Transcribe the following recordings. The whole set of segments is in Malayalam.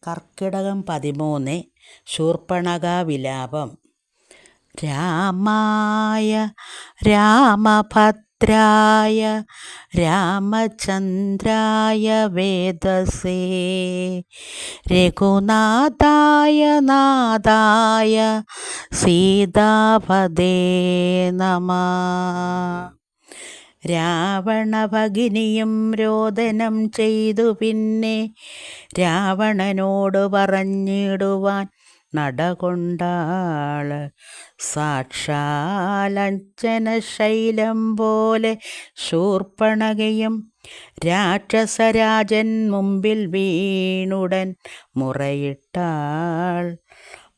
കർക്കിടകം 13 ശൂർപ്പണഖാവിലാപം. രാമായ രാമഭദ്രായ രാമചന്ദ്രായ വേദസേ രഘുനാഥായ നാഥായ സീതാപദേ നമഃ. രാവണഭഗിനിയും രോദനം ചെയ്തു പിന്നെ രാവണനോട് പറഞ്ഞിടുവാൻ നടകൊണ്ടാൾ. സാക്ഷാലഞ്ജനശൈലം പോലെ ശൂർപ്പണഖയും രാക്ഷസരാജൻ മുമ്പിൽ വീണുടൻ മുറയിട്ടാൾ.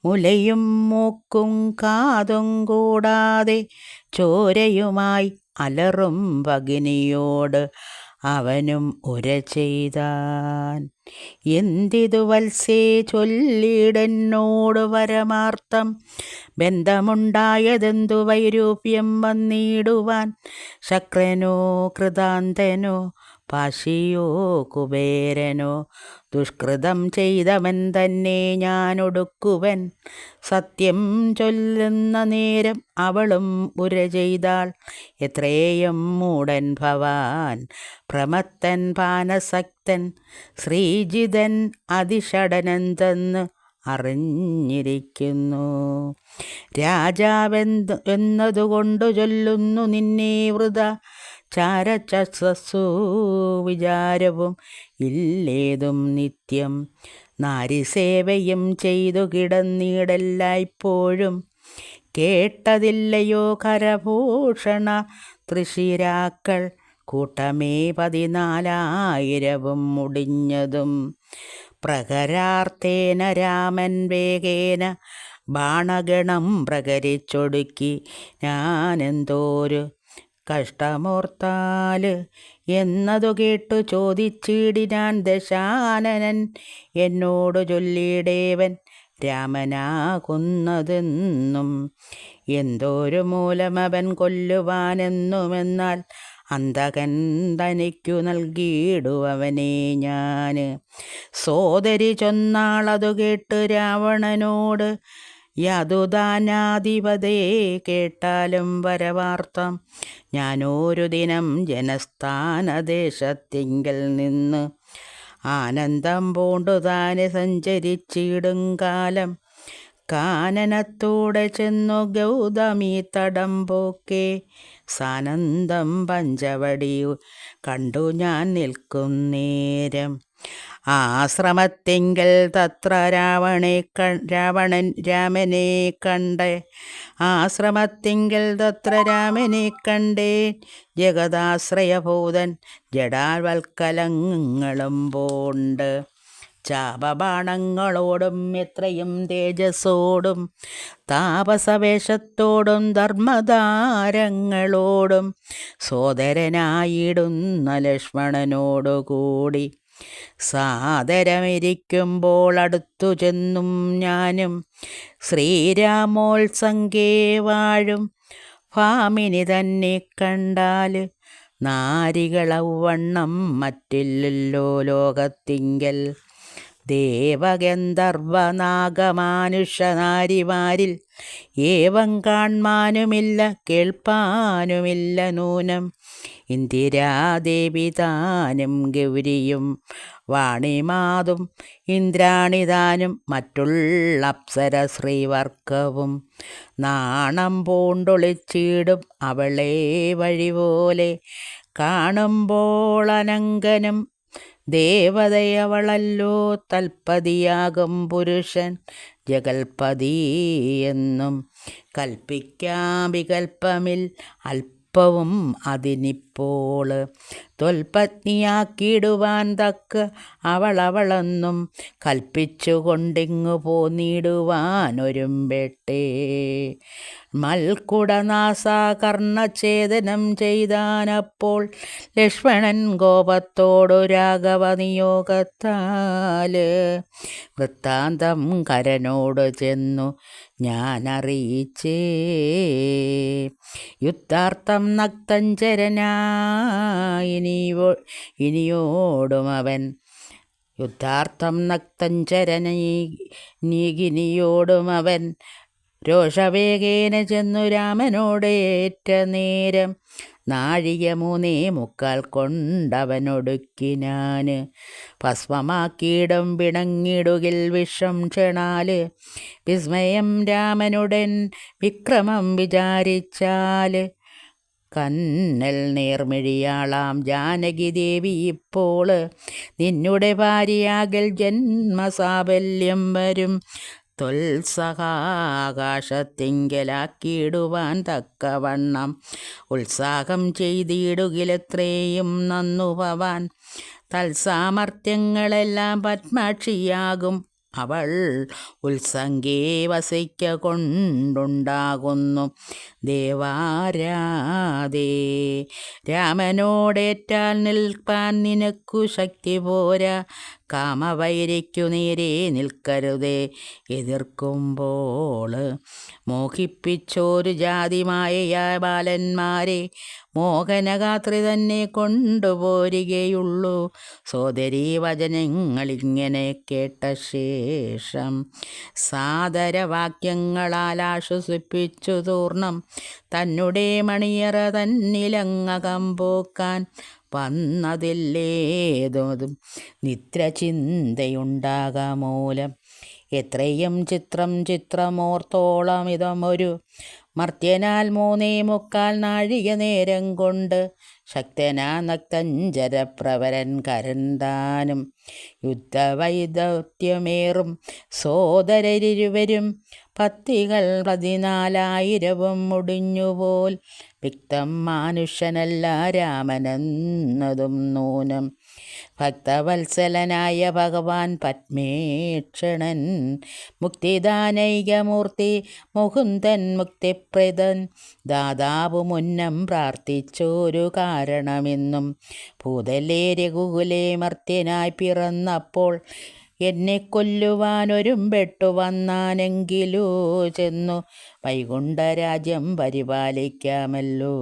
മുലയും മൂക്കും കാതും കൂടാതെ ചോരയുമായി അലറും ഭഗിനിയോട് അവനും ഉര ചെയ്താൻ. എന്തിതു വത്സേ ചൊല്ലിടെന്നോട് പരമാർത്ഥം, ബന്ധമുണ്ടായതെന്തു വൈരൂപ്യം വന്നിടുവാൻ. ശക്രനോ കൃതാന്തനോ പാശിയോ കുബേരനോ ദുഷ്കൃതം ചെയ്തവൻ തന്നെ ഞാനൊടുക്കുവൻ. സത്യം ചൊല്ലുന്ന നേരം അവളും ഉര ചെയ്താൾ. എത്രയും മൂടൻ ഭവാൻ പ്രമത്തൻ പാനസക്തൻ ശ്രീജിതൻ അതിഷടനെന്തെന്ന് അറിഞ്ഞിരിക്കുന്നു. രാജാവെന്നതുകൊണ്ടു ചൊല്ലുന്നു നിന്നെ വൃത. ചാരചക്ഷസ്സു വിചാരവും ഇല്ലേതും നിത്യം. നാരിസേവയും ചെയ്തു കിടന്നിടല്ലായ്പ്പോഴും. കേട്ടതില്ലയോ കരഭൂഷണ തൃശിരാക്കൾ കൂട്ടമേ 14,000 മുടിഞ്ഞതും. പ്രഹരാർത്തേന രാമൻ വേഗേന ബാണഗണം പ്രകരിച്ചൊടുക്കി. ഞാനെന്തോരു കഷ്ടമോർത്താല് എന്നതു കേട്ടു ചോദിച്ചിടിനാൻ ദശാനനൻ. എന്നോടു ചൊല്ലിടേവൻ രാമനാകുന്നതെന്നും. എന്തോരു മൂലമവൻ കൊല്ലുവാനെന്നുമെന്നാൽ അന്തകൻ തനിക്കു നൽകിയിടുവനെ ഞാൻ. സോദരി ചൊന്നാളതു കേട്ട് രാവണനോട്, യദുദാനാധിപതേ കേട്ടാലും പരമാർത്ഥം. ഞാനൊരു ദിനം ജനസ്ഥാനദേശത്തിങ്കൽ നിന്ന് ആനന്ദം പൂണ്ടു താനെ സഞ്ചരിച്ചിടും കാലം. കാനനത്തോടെ ചെന്നു ഗൗതമി തടം പോക്കെ സാനന്ദം പഞ്ചവടി കണ്ടു ഞാൻ നിൽക്കും നേരം. ആശ്രമത്തിങ്കൽ തത്ര രാമനെ കണ്ടേ. ആശ്രമത്തിങ്കൽ തത്ര രാമനെ കണ്ടേ. ജഗദാശ്രയഭൂതൻ ജഡാവൽക്കലങ്ങളും പോണ്ട്. ചാപബാണങ്ങളോടും എത്രയും തേജസ്സോടും താപസവേഷത്തോടും ധർമ്മധാരങ്ങളോടും സോദരനായിടുന്ന ലക്ഷ്മണനോടുകൂടി സാദരമിരിക്കുമ്പോൾ അടുത്തു ചെന്നും ഞാനും. ശ്രീരാമോത്സംഗേ വാഴും ഭാമിനി തന്നെ കണ്ടാൽ നാരികളവണ്ണം മറ്റില്ലല്ലോ ലോകത്തിങ്കൽ. ദേവഗന്ധർവനാഗമാനുഷനാരിമാരിൽ ഏവം കാൺമാനുമില്ല കേൾപ്പാനുമില്ല നൂനം. ഇന്ദിരാദേവി താനും ഗൗരിയും വാണിമാതും ഇന്ദ്രാണിതാനും മറ്റുള്ള അപ്സര ശ്രീവർക്കവും നാണം പൂണ്ടൊളിച്ചിടും അവളെ വഴിപോലെ. കാണുമ്പോൾ അനങ്കനും ദേവതയവളല്ലോ തൽപതിയാകും പുരുഷൻ ജഗൽപതി എന്നും. കൽപ്പിക്കാം വികൽപ്പമിൽ അല്പവും അതിനിപ്പോൾ. ത്വൽപത്നിയാക്കിയിടുവാൻ തക്ക അവളെന്നും കൽപ്പിച്ചുകൊണ്ടിങ്ങു പോന്നിടുവാനൊരുമ്പെട്ടേ. മൽക്കുടനാസാകർണഛേദനം ചെയ്താനപ്പോൾ ലക്ഷ്മണൻ കോപത്തോടു രാഘവ നിയോഗത്താല്. വൃത്താന്തം കരനോട് ചെന്നു ഞാനറിയിച്ചേ. യുദ്ധാർത്ഥം നക്തഞ്ചരനായിനിയോടും അവൻ യുദ്ധാർത്ഥം നക്തഞ്ചരനീകിനിയോടും അവൻ രോഷവേഗേന ചെന്നു രാമനോടേറ്റ നേരം. നാഴിക 3:45 കൊണ്ടവനൊടുക്കിനാൻ. ഭസ്മമാക്കിയിടും പിണങ്ങിടുകിൽ വിഷം ക്ഷണാല്. വിസ്മയം രാമനുടൻ വിക്രമം വിചാരിച്ചാൽ. കന്നൽ നേർമിഴിയാളാം ജാനകി ദേവി ഇപ്പോൾ നിന്നുടെ ഭാര്യയാകൽ ജന്മസാഫല്യം വരും. ത്വൽസഹാകാശത്തിങ്കലാക്കിയിടുവാൻ തക്കവണ്ണം ഉത്സാഹം ചെയ്തിടുകിലെത്രയും നന്നു ഭവാൻ. തൽസാമർത്ഥ്യങ്ങളെല്ലാം പത്മാക്ഷിയാകും അവൾ ഉത്സംഗേ വസിക്ക കൊണ്ടുണ്ടാകുന്നു ദേവാരാധേ. രാമനോടേറ്റാൽ നിൽപ്പാൻ നിനക്കു ശക്തി പോരാ. കാമവൈരിക്കു നേരെ നിൽക്കരുതേ എതിർക്കുമ്പോൾ. മോഹിപ്പിച്ചോരു ജാതിമായ ബാലന്മാരെ മോഹനഗാത്രി തന്നെ കൊണ്ടുപോരുകയുള്ളൂ. സോദരീ വചനങ്ങളിങ്ങനെ കേട്ട ശേഷം സാദരവാക്യങ്ങളാൽ ആശ്വസിപ്പിച്ചു തൂർണം. തന്നെ മണിയറ തന്നിലങ്ങകം പോക്കാൻ വന്നതില്ലേതും നിദ്ര ചിന്തയുണ്ടാകമൂലം. എത്രയും ചിത്രമോർത്തോളം ഇതമൊരു മർത്യനാൽ 3:45 നാഴിക നേരം കൊണ്ട് ശക്തനാ നക്തഞ്ചരപ്രവരൻ കരന്താനും. യുദ്ധവൈദഗ്ധ്യമേറും സോദരരിരുവരും പത്തികൾ 14,000 മുടിഞ്ഞുപോൽ. വ്യക്തം മാനുഷ്യനല്ല രാമനെന്നതും നൂനം. ഭക്തവത്സലനായ ഭഗവാൻ പത്മേക്ഷണൻ മുക്തിദാനൈകമൂർത്തി മുകുന്ദൻ മുക്തിപ്രദൻ. ദാതാവു മുന്നം പ്രാർത്ഥിച്ചൊരു കാരണമെന്നും ഭൂതലേ രഘുകുലേ മർത്യനായി പിറന്നപ്പോൾ എന്നെ കൊല്ലുവാനൊരുമ്പെട്ടു വന്നാനെങ്കിലോ ചെന്നു വൈകുണ്ഠരാജ്യം പരിപാലിക്കാമല്ലോ.